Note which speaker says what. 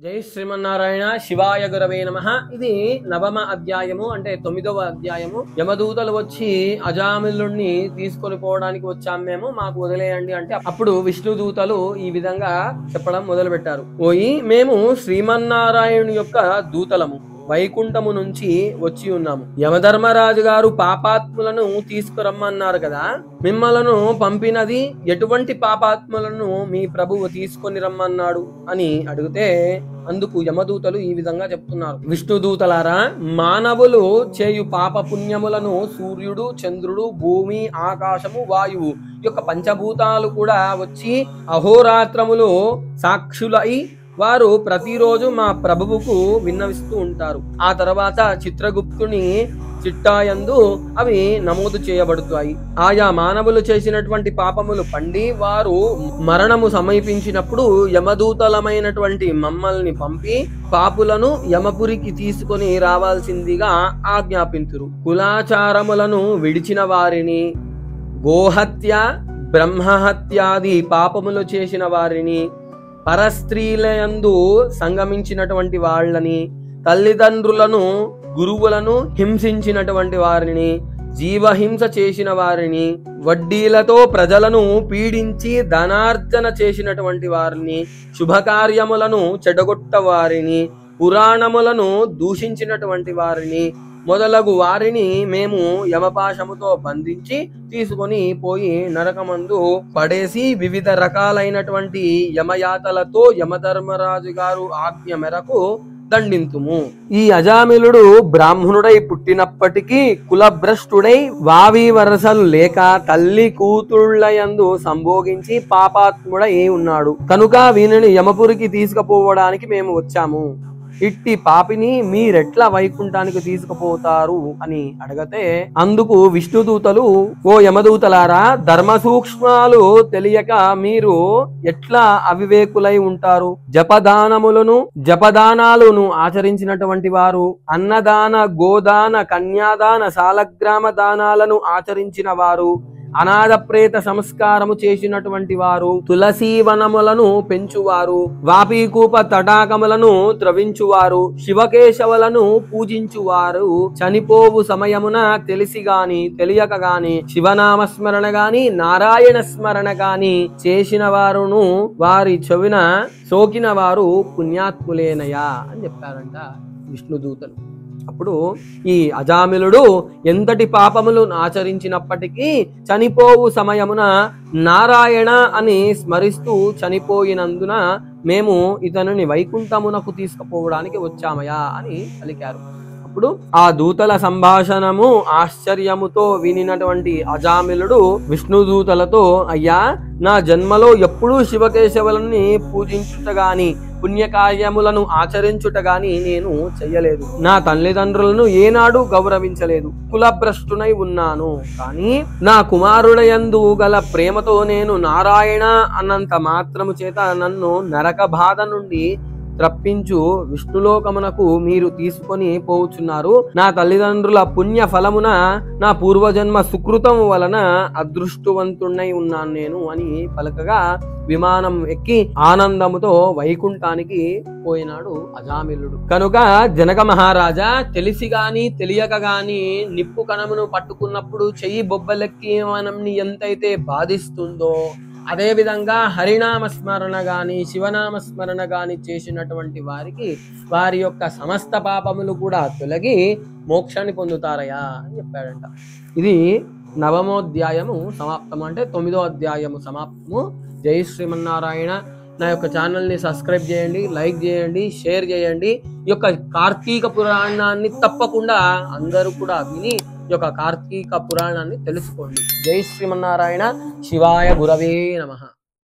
Speaker 1: జై శ్రీమన్నారాయణ శివాయ గురవే నమః. ఇది నవమ అధ్యాయము, అంటే 9వ అధ్యాయము. యమదూతలు వచ్చి అజామిలుణ్ణి తీసుకొని పోవడానికి వచ్చాం మేము, మాకు వదిలేయండి అంటే అప్పుడు విష్ణు దూతలు ఈ విధంగా చెప్పడం మొదలు పెట్టారు. ఓయి, మేము శ్రీమన్నారాయణుని యొక్క దూతలము, వైకుంఠము నుంచి వచ్చి ఉన్నాము. యమధర్మరాజు గారు పాపాత్ములను తీసుకురమ్మన్నారు కదా, మిమ్మలను పంపినది ఎటువంటి పాపాత్ములను మీ ప్రభువు తీసుకొని రమ్మన్నాడు అని అడిగితే అందుకు యమదూతలు ఈ విధంగా చెప్తున్నారు. విష్ణుదూతలారా, మానవులు చేయు పాప పుణ్యములను సూర్యుడు, చంద్రుడు, భూమి, ఆకాశము, వాయువు యొక్క పంచభూతాలు కూడా వచ్చి అహోరాత్రములు సాక్షులై వారు ప్రతిరోజు మా ప్రభువుకు విన్నవిస్తూ ఉంటారు. ఆ తర్వాత చిత్రగుప్తుని చిట్టాయందు అవి నమోదు చేయబడుతాయి. ఆయా మానవులు చేసినటువంటి పాపములు పండి వారు మరణము సమీపించినప్పుడు యమదూతలమైనటువంటి మమ్మల్ని పంపి పాపులను యమపురికి తీసుకొని రావాల్సిందిగా ఆజ్ఞాపింతురు. కులాచారములను విడిచిన వారిని, గోహత్య, బ్రహ్మహత్యాది పాపములు చేసిన వారిని, పరస్త్రీలయందు సంగమించినటువంటి వాళ్ళని, తల్లిదండ్రులను, గురువులను హింసించినటువంటి వారిని, జీవహింస చేసిన వారిని, వడ్డీలతో ప్రజలను పీడించి ధనార్జన చేసినటువంటి వారిని, శుభకార్యములను చెడగొట్ట వారిని, పురాణములను దూషించినటువంటి వారిని మొదలగు వారిని మేము యమపాశముతో బంధించి తీసుకొని పోయి నరకమందు పడేసి వివిధ రకాలైనటువంటి యమయాతలతో యమధర్మరాజు గారు ఆజ్ఞ మేరకు దండింతుము. ఈ అజామిలుడు బ్రాహ్మణుడై పుట్టినప్పటికీ కులభ్రష్టుడై వావి వరసలు లేక తల్లి కూతుళ్లయందు సంభోగించి పాపాత్ముడై ఉన్నాడు కనుక వీనిని యమపురికి తీసుకుపోవడానికి మేము వచ్చాము. ఇట్టి పాపిని మీరెట్లా వైకుంఠానికి తీసుకుపోతారు అని అడగతే అందుకు విష్ణుదూతలు, ఓ యమదూతలారా, ధర్మ సూక్ష్మాలు తెలియక మీరు ఎట్లా అవివేకులై ఉంటారు? జపదానాలను ఆచరించినటువంటి వారు, అన్నదాన, గోదాన, కన్యాదాన, సాలగ్రామ దానాలను ఆచరించిన వారు, అనాథ ప్రేత సంస్కారము చేసినటువంటి వారు, తులసీ వనములను పెంచువారు, వాపీకూప తటాకములను త్రవించువారు, శివకేశవులను పూజించువారు, చనిపోవు సమయమున తెలిసి గాని తెలియక గాని శివనామస్మరణ గాని నారాయణ స్మరణ గాని చేసిన వారును వారి చెవిన సోకిన వారు పుణ్యాత్ములేనయా అని చెప్పారంట విష్ణుదూతలు. అప్పుడు ఈ అజామిలుడు ఎంతటి పాపములు ఆచరించినప్పటికీ చనిపోవు సమయమున నారాయణ అని స్మరిస్తూ చనిపోయినందున మేము ఇతనిని వైకుంఠమునకు తీసుకుపోవడానికి వచ్చామయా అని పలికారు. అప్పుడు ఆ దూతల సంభాషణము ఆశ్చర్యముతో వినినటువంటి అజామిలుడు విష్ణుదూతలతో, అయ్యా, నా జన్మలో ఎప్పుడూ శివకేశవులని పూజించుట గాని పుణ్యకార్యములను ఆచరించుట గాని నేను చెయ్యలేదు. నా తల్లిదండ్రులను ఏనాడు గౌరవించలేదు. కులభ్రష్టునై ఉన్నాను. కానీ నా కుమారుడయందు గల ప్రేమతో నేను నారాయణ అన్నంత మాత్రము చేత నన్ను నరక బాధ నుండి త్రప్పించు విష్ణులోకమునకు మీరు తీసుకొని పోవుచున్నారు. నా తల్లిదండ్రుల పుణ్య ఫలమున నా పూర్వజన్మ సుకృతం వలన అదృష్టవంతుణ్ణై ఉన్నాను నేను అని పలకగా విమానం ఎక్కి ఆనందముతో వైకుంఠానికి పోయినాడు అజామిలుడు. కనుక జనక మహారాజా, తెలిసి గాని తెలియక గాని నిప్పు కణమును పట్టుకున్నప్పుడు చెయ్యి బొబ్బలెక్కి మనల్ని ఎంతైతే బాధిస్తుందో, అదే విధంగా హరినామస్మరణ గాని శివనామస్మరణ గాని చేసినటువంటి వారికి వారి యొక్క సమస్త పాపములు కూడా తొలగి మోక్షాన్ని పొందుతారయా అని చెప్పాడంట. ఇది నవమోధ్యాయము సమాప్తము, అంటే 9వ అధ్యాయము సమాప్తము. జై శ్రీమన్నారాయణ. నా యొక్క ఛానల్ని సబ్స్క్రైబ్ చేయండి, లైక్ చేయండి, షేర్ చేయండి. ఈ యొక్క కార్తీక పురాణాన్ని తప్పకుండా అందరూ కూడా విని ఈ యొక్క కార్తీక పురాణాన్ని తెలుసుకోండి. జై శ్రీమన్నారాయణ. శివాయ గురవే నమః.